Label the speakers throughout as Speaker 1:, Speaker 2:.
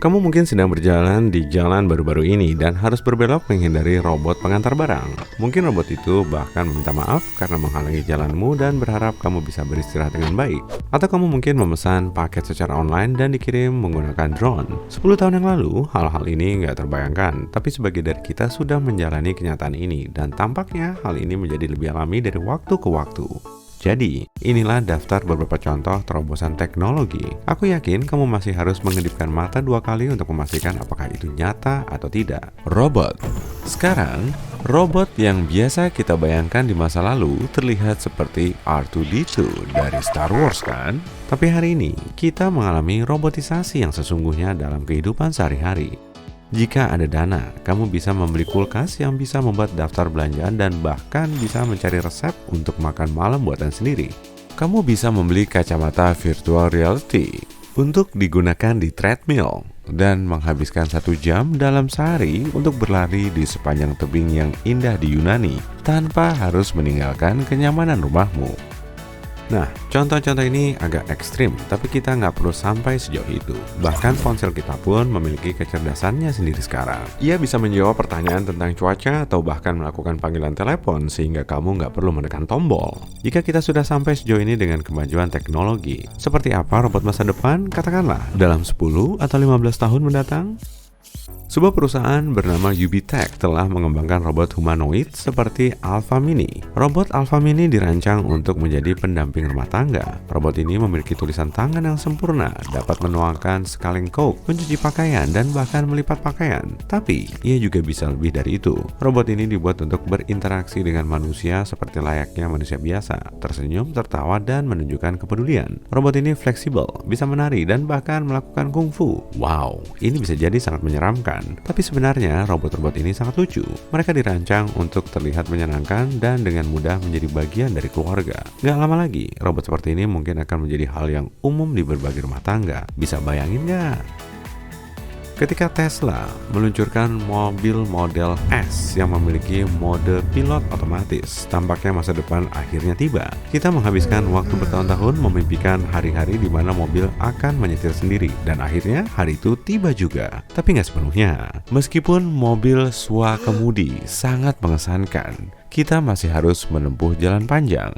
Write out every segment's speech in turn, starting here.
Speaker 1: Kamu mungkin sedang berjalan di jalan baru-baru ini dan harus berbelok menghindari robot pengantar barang. Mungkin robot itu bahkan meminta maaf karena menghalangi jalanmu dan berharap kamu bisa beristirahat dengan baik. Atau kamu mungkin memesan paket secara online dan dikirim menggunakan drone. 10 tahun yang lalu, hal-hal ini nggak terbayangkan, tapi sebagai dari kita sudah menjalani kenyataan ini dan tampaknya hal ini menjadi lebih alami dari waktu ke waktu. Jadi, inilah daftar beberapa contoh terobosan teknologi. Aku yakin kamu masih harus mengedipkan mata 2 kali untuk memastikan apakah itu nyata atau tidak. Robot. Sekarang, robot yang biasa kita bayangkan di masa lalu terlihat seperti R2-D2 dari Star Wars kan? Tapi hari ini, kita mengalami robotisasi yang sesungguhnya dalam kehidupan sehari-hari. Jika ada dana, kamu bisa membeli kulkas yang bisa membuat daftar belanjaan dan bahkan bisa mencari resep untuk makan malam buatan sendiri. Kamu bisa membeli kacamata virtual reality untuk digunakan di treadmill dan menghabiskan 1 jam dalam sehari untuk berlari di sepanjang tebing yang indah di Yunani tanpa harus meninggalkan kenyamanan rumahmu. Nah, contoh-contoh ini agak ekstrim, tapi kita nggak perlu sampai sejauh itu. Bahkan ponsel kita pun memiliki kecerdasannya sendiri sekarang. Ia bisa menjawab pertanyaan tentang cuaca atau bahkan melakukan panggilan telepon sehingga kamu nggak perlu menekan tombol. Jika kita sudah sampai sejauh ini dengan kemajuan teknologi, seperti apa robot masa depan? Katakanlah, dalam 10 atau 15 tahun mendatang? Sebuah perusahaan bernama UBTech telah mengembangkan robot humanoid seperti Alpha Mini. Robot Alpha Mini dirancang untuk menjadi pendamping rumah tangga. Robot ini memiliki tulisan tangan yang sempurna, dapat menuangkan sekalian coke, mencuci pakaian, dan bahkan melipat pakaian. Tapi, ia juga bisa lebih dari itu. Robot ini dibuat untuk berinteraksi dengan manusia seperti layaknya manusia biasa, tersenyum, tertawa, dan menunjukkan kepedulian. Robot ini fleksibel, bisa menari, dan bahkan melakukan kungfu. Wow, ini bisa jadi sangat menyeramkan. Tapi sebenarnya robot-robot ini sangat lucu. Mereka dirancang untuk terlihat menyenangkan dan dengan mudah menjadi bagian dari keluarga. Gak lama lagi, robot seperti ini mungkin akan menjadi hal yang umum di berbagai rumah tangga. Bisa bayangin gak? Ketika Tesla meluncurkan mobil model S yang memiliki mode pilot otomatis, tampaknya masa depan akhirnya tiba. Kita menghabiskan waktu bertahun-tahun memimpikan hari-hari di mana mobil akan menyetir sendiri, dan akhirnya hari itu tiba juga. Tapi nggak sepenuhnya. Meskipun mobil swakemudi sangat mengesankan, kita masih harus menempuh jalan panjang.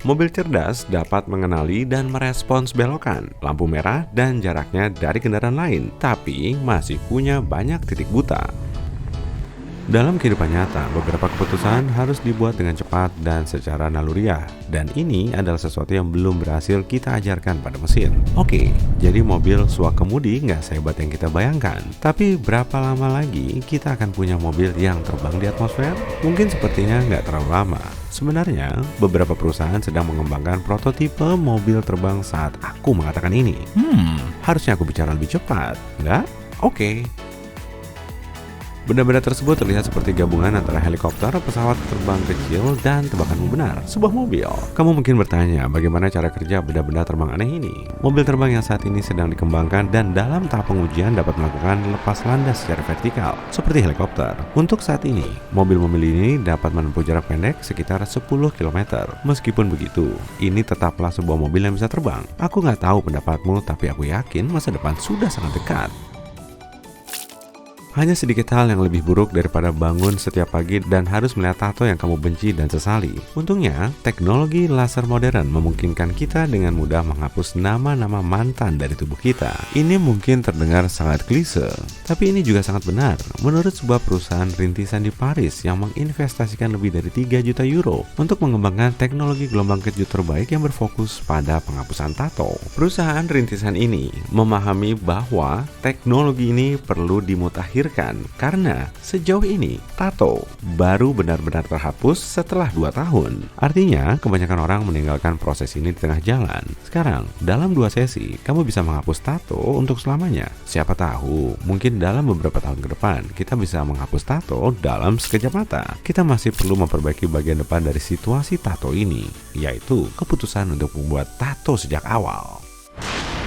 Speaker 1: Mobil cerdas dapat mengenali dan merespons belokan, lampu merah, dan jaraknya dari kendaraan lain, tapi masih punya banyak titik buta. Dalam kehidupan nyata, beberapa keputusan harus dibuat dengan cepat dan secara naluriah, dan ini adalah sesuatu yang belum berhasil kita ajarkan pada mesin. Oke, jadi mobil swakemudi nggak sehebat yang kita bayangkan, tapi berapa lama lagi kita akan punya mobil yang terbang di atmosfer? Mungkin sepertinya nggak terlalu lama. Sebenarnya, beberapa perusahaan sedang mengembangkan prototipe mobil terbang saat aku mengatakan ini. Harusnya aku bicara lebih cepat, nggak? Oke. Benda-benda tersebut terlihat seperti gabungan antara helikopter, pesawat terbang kecil, dan tebakanmu benar, sebuah mobil. Kamu mungkin bertanya, bagaimana cara kerja benda-benda terbang aneh ini? Mobil terbang yang saat ini sedang dikembangkan dan dalam tahap pengujian dapat melakukan lepas landas secara vertikal, seperti helikopter. Untuk saat ini, mobil-mobil ini dapat menempuh jarak pendek sekitar 10 km. Meskipun begitu, ini tetaplah sebuah mobil yang bisa terbang. Aku nggak tahu pendapatmu, tapi aku yakin masa depan sudah sangat dekat. Hanya sedikit hal yang lebih buruk daripada bangun setiap pagi dan harus melihat tato yang kamu benci dan sesali. Untungnya, teknologi laser modern memungkinkan kita dengan mudah menghapus nama-nama mantan dari tubuh kita. Ini mungkin terdengar sangat klise, tapi ini juga sangat benar. Menurut sebuah perusahaan rintisan di Paris yang menginvestasikan lebih dari 3 juta euro untuk mengembangkan teknologi gelombang kejut terbaik yang berfokus pada penghapusan tato. Perusahaan rintisan ini memahami bahwa teknologi ini perlu dimutakhirkan karena sejauh ini tato baru benar-benar terhapus setelah 2 tahun. Artinya kebanyakan orang meninggalkan proses ini di tengah jalan. Sekarang dalam 2 sesi kamu bisa menghapus tato untuk selamanya. Siapa tahu mungkin dalam beberapa tahun ke depan kita bisa menghapus tato dalam sekejap mata. Kita masih perlu memperbaiki bagian depan dari situasi tato ini, yaitu keputusan untuk membuat tato sejak awal.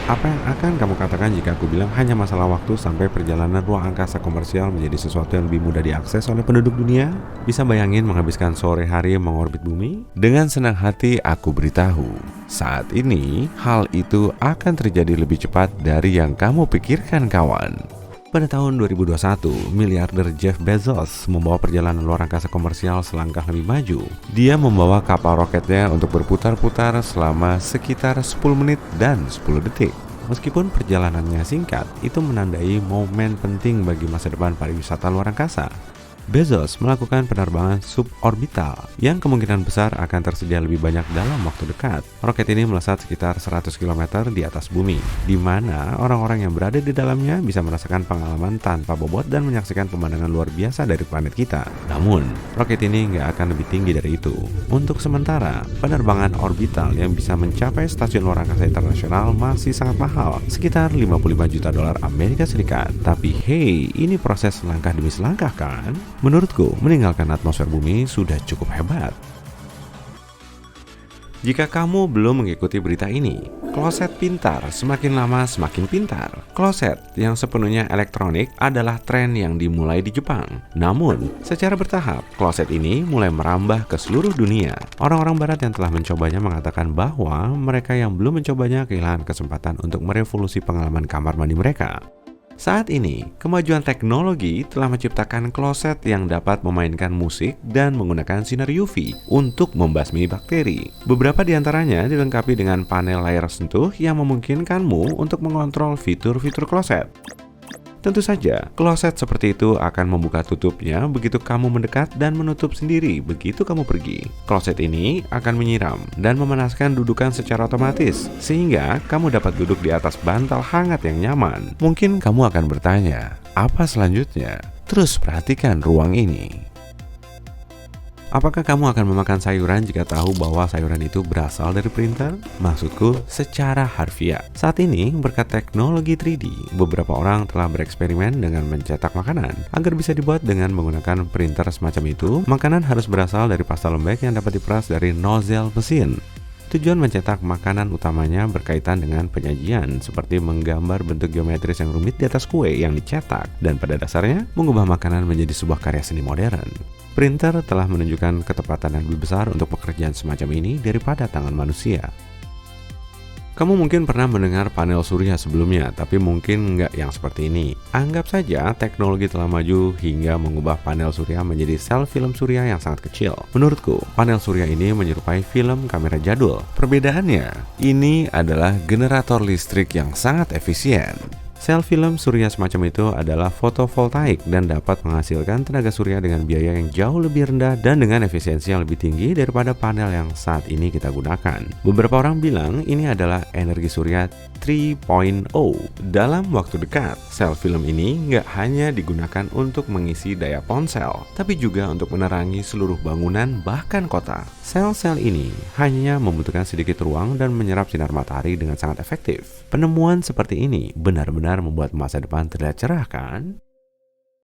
Speaker 1: Apa yang akan kamu katakan jika aku bilang hanya masalah waktu sampai perjalanan ruang angkasa komersial menjadi sesuatu yang lebih mudah diakses oleh penduduk dunia? Bisa bayangin menghabiskan sore hari mengorbit bumi? Dengan senang hati aku beritahu, saat ini hal itu akan terjadi lebih cepat dari yang kamu pikirkan, kawan. Pada tahun 2021, miliarder Jeff Bezos membawa perjalanan luar angkasa komersial selangkah lebih maju. Dia membawa kapal roketnya untuk berputar-putar selama sekitar 10 menit dan 10 detik. Meskipun perjalanannya singkat, itu menandai momen penting bagi masa depan pariwisata luar angkasa. Bezos melakukan penerbangan suborbital yang kemungkinan besar akan tersedia lebih banyak dalam waktu dekat. Roket ini melesat sekitar 100 km di atas bumi, di mana orang-orang yang berada di dalamnya bisa merasakan pengalaman tanpa bobot dan menyaksikan pemandangan luar biasa dari planet kita. Namun, roket ini nggak akan lebih tinggi dari itu. Untuk sementara, penerbangan orbital yang bisa mencapai stasiun luar angkasa internasional masih sangat mahal, sekitar 55 juta dolar Amerika Serikat. Tapi hey, ini proses langkah demi selangkah kan? Menurutku, meninggalkan atmosfer bumi sudah cukup hebat. Jika kamu belum mengikuti berita ini, kloset pintar semakin lama semakin pintar. Kloset yang sepenuhnya elektronik adalah tren yang dimulai di Jepang. Namun, secara bertahap, kloset ini mulai merambah ke seluruh dunia. Orang-orang barat yang telah mencobanya mengatakan bahwa mereka yang belum mencobanya kehilangan kesempatan untuk merevolusi pengalaman kamar mandi mereka. Saat ini, kemajuan teknologi telah menciptakan kloset yang dapat memainkan musik dan menggunakan sinar UV untuk membasmi bakteri. Beberapa di antaranya dilengkapi dengan panel layar sentuh yang memungkinkanmu untuk mengontrol fitur-fitur kloset. Tentu saja, kloset seperti itu akan membuka tutupnya begitu kamu mendekat dan menutup sendiri begitu kamu pergi. Kloset ini akan menyiram dan memanaskan dudukan secara otomatis, sehingga kamu dapat duduk di atas bantal hangat yang nyaman. Mungkin kamu akan bertanya, apa selanjutnya? Terus perhatikan ruang ini. Apakah kamu akan memakan sayuran jika tahu bahwa sayuran itu berasal dari printer? Maksudku, secara harfiah. Saat ini, berkat teknologi 3D, beberapa orang telah bereksperimen dengan mencetak makanan. Agar bisa dibuat dengan menggunakan printer semacam itu, makanan harus berasal dari pasta lembek yang dapat diperas dari nozzle mesin. Tujuan mencetak makanan utamanya berkaitan dengan penyajian, seperti menggambar bentuk geometris yang rumit di atas kue yang dicetak, dan pada dasarnya mengubah makanan menjadi sebuah karya seni modern. Printer telah menunjukkan ketepatan yang lebih besar untuk pekerjaan semacam ini daripada tangan manusia. Kamu mungkin pernah mendengar panel surya sebelumnya, tapi mungkin nggak yang seperti ini. Anggap saja teknologi telah maju hingga mengubah panel surya menjadi sel film surya yang sangat kecil. Menurutku, panel surya ini menyerupai film kamera jadul. Perbedaannya, ini adalah generator listrik yang sangat efisien. Sel film surya semacam itu adalah fotovoltaik dan dapat menghasilkan tenaga surya dengan biaya yang jauh lebih rendah dan dengan efisiensi yang lebih tinggi daripada panel yang saat ini kita gunakan. Beberapa orang bilang ini adalah energi surya 3.0. Dalam waktu dekat, sel film ini nggak hanya digunakan untuk mengisi daya ponsel, tapi juga untuk menerangi seluruh bangunan bahkan kota. Sel-sel ini hanya membutuhkan sedikit ruang dan menyerap sinar matahari dengan sangat efektif. Penemuan seperti ini benar-benar membuat masa depan terlihat cerah kan?